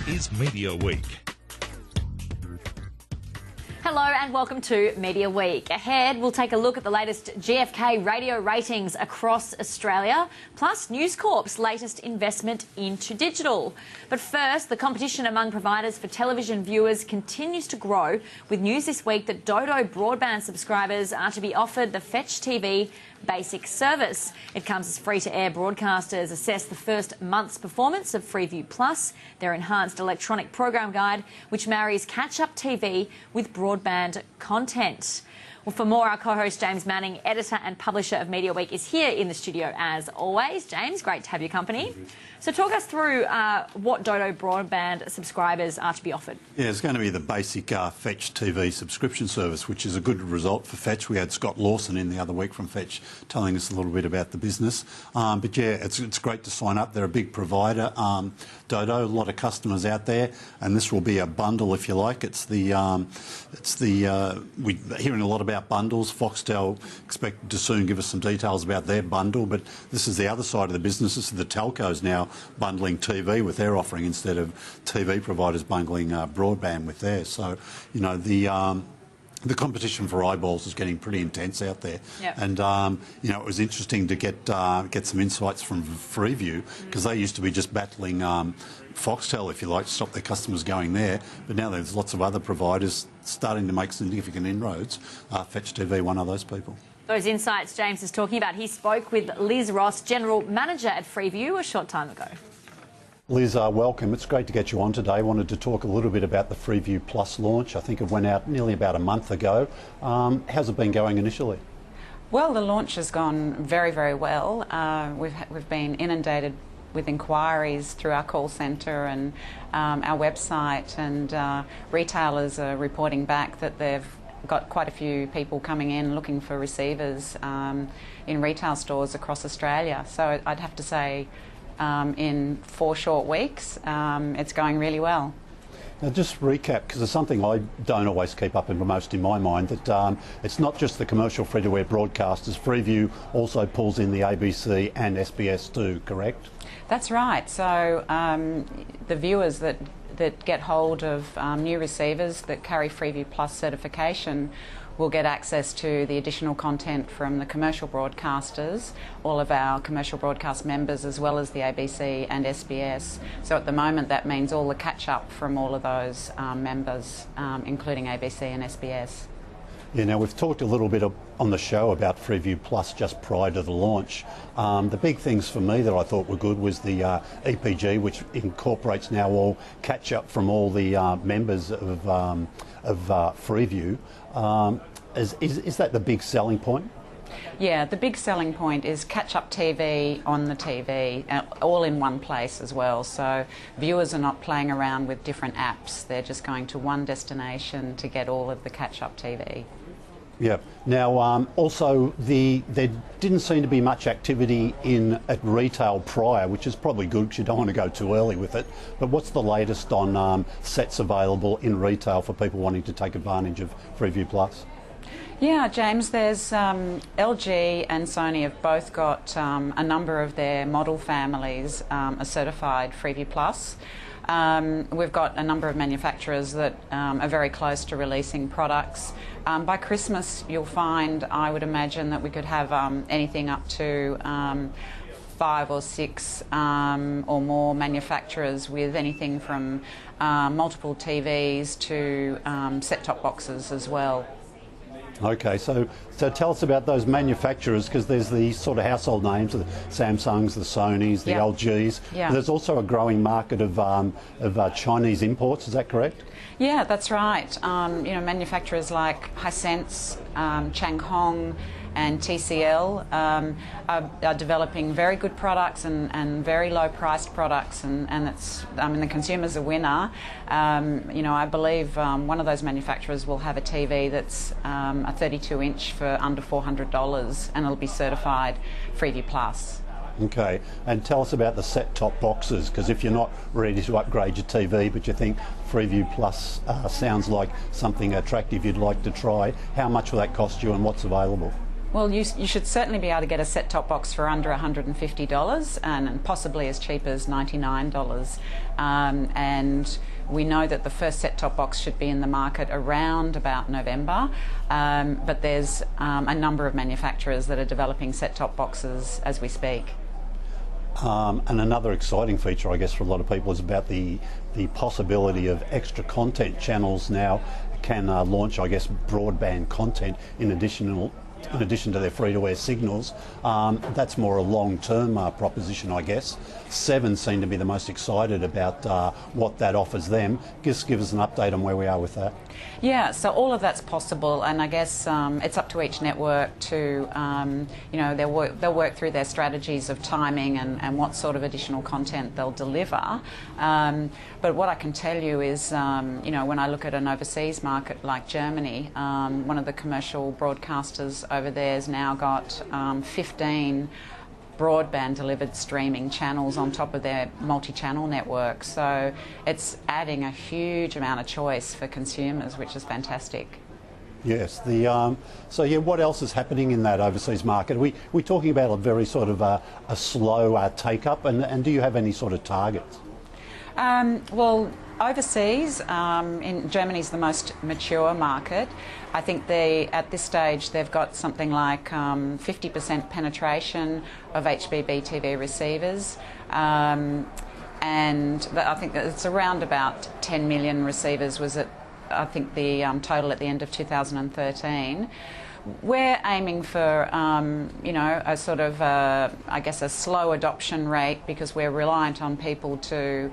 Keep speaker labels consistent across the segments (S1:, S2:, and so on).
S1: is Media Week.
S2: Hello and welcome to Media Week. Ahead, we'll take a look at the latest GfK radio ratings across Australia, plus News Corp's latest investment into digital. But first, the competition among providers for television viewers continues to grow, with news this week that Dodo broadband subscribers are to be offered the Fetch TV basic service. It comes as free-to-air broadcasters assess the first month's performance of Freeview Plus, their enhanced electronic program guide, which marries catch-up TV with broadband content. Well, for more, our co-host James Manning, editor and publisher of Media Week, is here in the studio as always. James, great to have your company. So talk us through what Dodo broadband subscribers are to be offered.
S3: Yeah, it's going to be the basic Fetch TV subscription service, which is a good result for Fetch. We had Scott Lawson in the other week from Fetch telling us a little bit about the business. But yeah, it's great to sign up. They're a big provider, Dodo, a lot of customers out there, and this will be a bundle, if you like. We're hearing a lot about bundles. Foxtel expected to soon give us some details about their bundle, but this is the other side of the business. This is the telcos now bundling TV with their offering instead of TV providers bundling broadband with theirs. So, you know, the competition for eyeballs is getting pretty intense out there. Yep. And, you know, it was interesting to get some insights from Freeview, because they used to be just battling Foxtel, if you like, to stop their customers going there. But now there's lots of other providers starting to make significant inroads. Fetch TV, one of those people.
S2: Those insights James is talking about. He spoke with Liz Ross, General Manager at Freeview, a short time ago.
S3: Liz, welcome. It's great to get you on today. I wanted to talk a little bit about the Freeview Plus launch. I think it went out nearly about a month ago. How's it been going initially?
S4: Well, the launch has gone very, very well. We've been inundated with inquiries through our call centre and our website, and retailers are reporting back that they've got quite a few people coming in looking for receivers in retail stores across Australia. So I'd have to say in 4 short weeks it's going really well.
S3: Now just recap, because it's something I don't always keep up most in my mind, that it's not just the commercial free-to-air broadcasters. Freeview also pulls in the ABC and SBS too, correct?
S4: That's right. So the viewers that get hold of new receivers that carry Freeview Plus certification will get access to the additional content from the commercial broadcasters, all of our commercial broadcast members, as well as the ABC and SBS. So at the moment that means all the catch-up from all of those members, including ABC and SBS.
S3: Yeah, now we've talked a little bit on the show about Freeview Plus just prior to the launch. The big things for me that I thought were good was the EPG, which incorporates now all catch-up from all the members of Freeview. Is that the big selling point?
S4: Yeah, the big selling point is catch-up TV on the TV, all in one place as well. So viewers are not playing around with different apps. They're just going to one destination to get all of the catch-up TV.
S3: Yeah. Now, also, there didn't seem to be much activity at retail prior, which is probably good because you don't want to go too early with it. But what's the latest on sets available in retail for people wanting to take advantage of Freeview Plus?
S4: Yeah, James, there's LG and Sony have both got a number of their model families are certified Freeview Plus. We've got a number of manufacturers that are very close to releasing products. By Christmas, you'll find, I would imagine, that we could have anything up to 5 or 6 or more manufacturers with anything from multiple TVs to set-top boxes as well.
S3: Okay, so tell us about those manufacturers, because there's the sort of household names, the Samsungs, the Sonys, the LGs. Yeah. There's also a growing market of Chinese imports, is that correct?
S4: Yeah, that's right. You know, manufacturers like Hisense, Changhong and TCL are developing very good products and very low priced products, and it's, I mean, the consumer's a winner. You know, I believe one of those manufacturers will have a TV that's a 32-inch for under $400, and it'll be certified Freeview Plus.
S3: Okay, and tell us about the set-top boxes, because if you're not ready to upgrade your TV but you think Freeview Plus sounds like something attractive you'd like to try, how much will that cost you and what's available?
S4: Well, you should certainly be able to get a set-top box for under $150 and possibly as cheap as $99. And we know that the first set-top box should be in the market around about November, but there's a number of manufacturers that are developing set-top boxes as we speak.
S3: And another exciting feature, I guess, for a lot of people is about the possibility of extra content. Channels now can launch, I guess, broadband content in addition to their free-to-air signals. That's more a long-term proposition, I guess. Seven seem to be the most excited about what that offers them. Just give us an update on where we are with that.
S4: Yeah, so all of that's possible, and I guess it's up to each network to, they'll work through their strategies of timing and what sort of additional content they'll deliver. But what I can tell you is, when I look at an overseas market like Germany, one of the commercial broadcasters over there has now got 15 broadband delivered streaming channels on top of their multi-channel network. So it's adding a huge amount of choice for consumers, which is fantastic.
S3: Yes. What else is happening in that overseas market? We're talking about a very sort of a slow take-up, and do you have any sort of targets?
S4: Well, overseas, in Germany's the most mature market. I think at this stage they've got something like 50% penetration of HBB TV receivers, and I think that it's around about 10 million receivers was I think the total at the end of 2013. We're aiming for, a sort of, I guess, a slow adoption rate because we're reliant on people to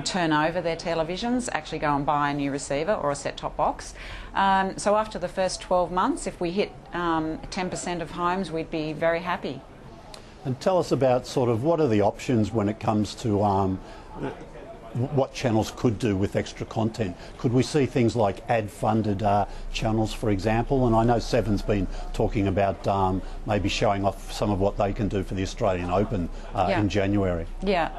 S4: turn over their televisions, actually go and buy a new receiver or a set-top box. So after the first 12 months, if we hit 10% of homes, we'd be very happy.
S3: And tell us about sort of what are the options when it comes to what channels could do with extra content. Could we see things like ad-funded channels, for example? And I know Seven's been talking about maybe showing off some of what they can do for the Australian Open in January.
S4: Yeah.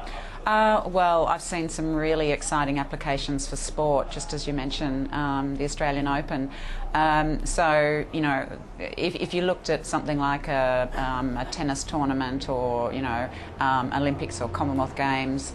S4: Well, I've seen some really exciting applications for sport, just as you mentioned, the Australian Open. If you looked at something like a tennis tournament or, Olympics or Commonwealth Games,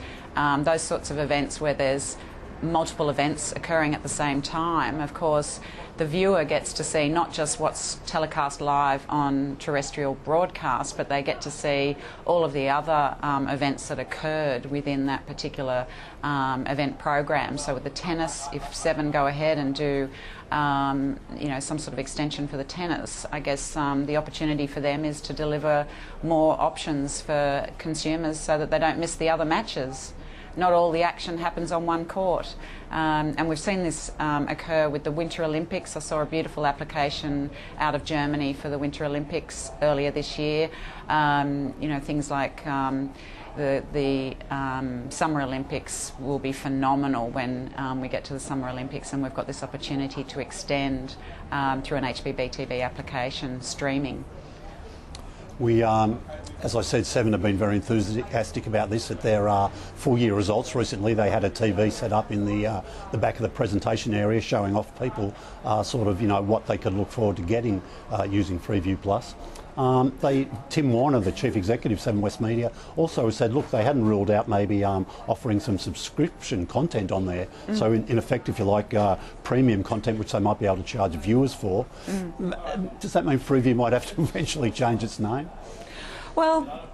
S4: those sorts of events where there's multiple events occurring at the same time, of course, the viewer gets to see not just what's telecast live on terrestrial broadcast, but they get to see all of the other events that occurred within that particular event program. So with the tennis, if Seven go ahead and do some sort of extension for the tennis, I guess the opportunity for them is to deliver more options for consumers so that they don't miss the other matches. Not all the action happens on one court. And we've seen this occur with the Winter Olympics. I saw a beautiful application out of Germany for the Winter Olympics earlier this year. Things like the Summer Olympics will be phenomenal when we get to the Summer Olympics, and we've got this opportunity to extend through an HBB TV application streaming.
S3: We, as I said, Seven have been very enthusiastic about this. At their full-year results recently, they had a TV set up in the back of the presentation area, showing off people what they could look forward to getting using Freeview Plus. Tim Warner, the Chief Executive of Seven West Media, also said, look, they hadn't ruled out maybe offering some subscription content on there. So in effect, if you like, premium content, which they might be able to charge viewers for. Does that mean Freeview might have to eventually change its name?
S4: Well,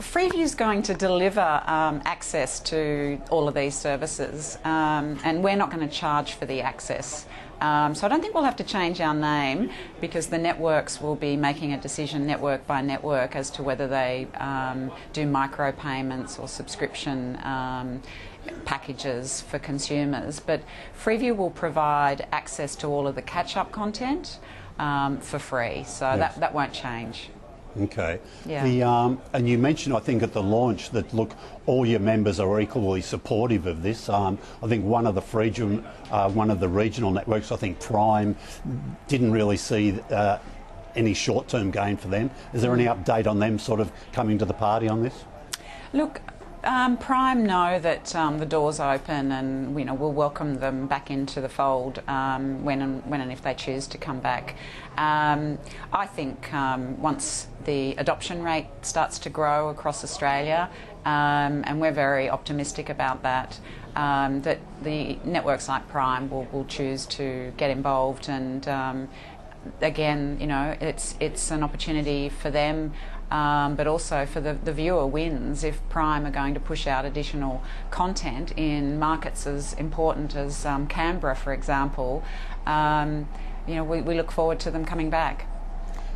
S4: Freeview's going to deliver access to all of these services, and we're not going to charge for the access. So I don't think we'll have to change our name, because the networks will be making a decision network by network as to whether they do micropayments or subscription packages for consumers. But Freeview will provide access to all of the catch-up content for free, so
S3: yes.
S4: that won't change.
S3: Okay.
S4: Yeah.
S3: And you mentioned, I think, at the launch that, look, all your members are equally supportive of this. I think one of the regional networks, I think Prime, didn't really see any short-term gain for them. Is there any update on them sort of coming to the party on this?
S4: Look, Prime know that the door's open, and we'll welcome them back into the fold when and if they choose to come back. I think once the adoption rate starts to grow across Australia, and we're very optimistic about that, that the networks like Prime will choose to get involved, and again, it's an opportunity for them. But also for the viewer wins if Prime are going to push out additional content in markets as important as Canberra, for example. We look forward to them coming back.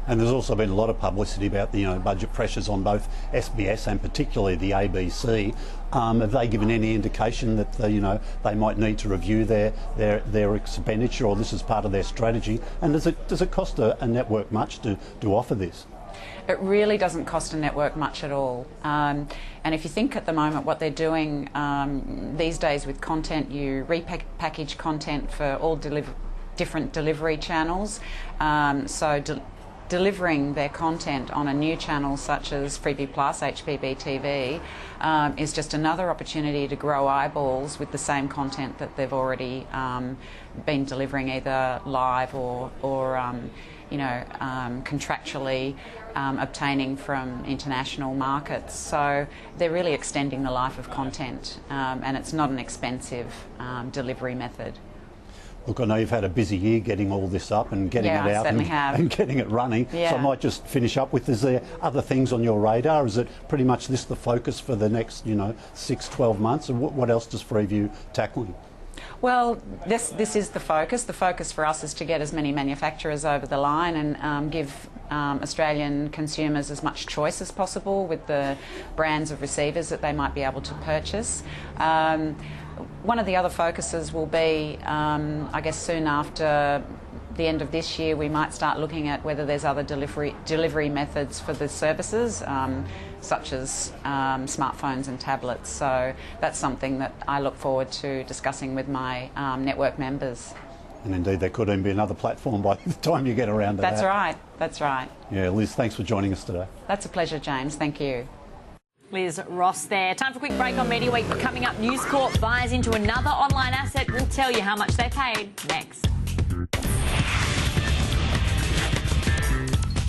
S3: And there's also been a lot of publicity about the budget pressures on both SBS and particularly the ABC. Have they given any indication that they might need to review their expenditure, or this is part of their strategy? And does it cost a network much to offer this?
S4: It really doesn't cost a network much at all. And if you think at the moment what they're doing these days with content, you repackage content for all different delivery channels. Delivering their content on a new channel such as Freebie Plus, HBB TV, is just another opportunity to grow eyeballs with the same content that they've already been delivering either live or contractually obtaining from international markets. So they're really extending the life of content, and it's not an expensive delivery method.
S3: Look, I know you've had a busy year getting all this up and getting it out and getting it running.
S4: Yeah.
S3: So I might just finish up with, is there other things on your radar? Is it pretty much this the focus for the next 6, 12 months? And what else does Freeview tackling?
S4: Well, this is the focus. The focus for us is to get as many manufacturers over the line and give Australian consumers as much choice as possible with the brands of receivers that they might be able to purchase. One of the other focuses will be, I guess soon after the end of this year, we might start looking at whether there's other delivery methods for the services, such as smartphones and tablets. So that's something that I look forward to discussing with my network members.
S3: And indeed, there could even be another platform by the time you get around to that.
S4: That's right, that's right.
S3: Yeah, Liz, thanks for joining us today.
S4: That's a pleasure, James. Thank you.
S2: Liz Ross there. Time for a quick break on Media Week. Coming up, News Corp buys into another online asset. We'll tell you how much they paid next.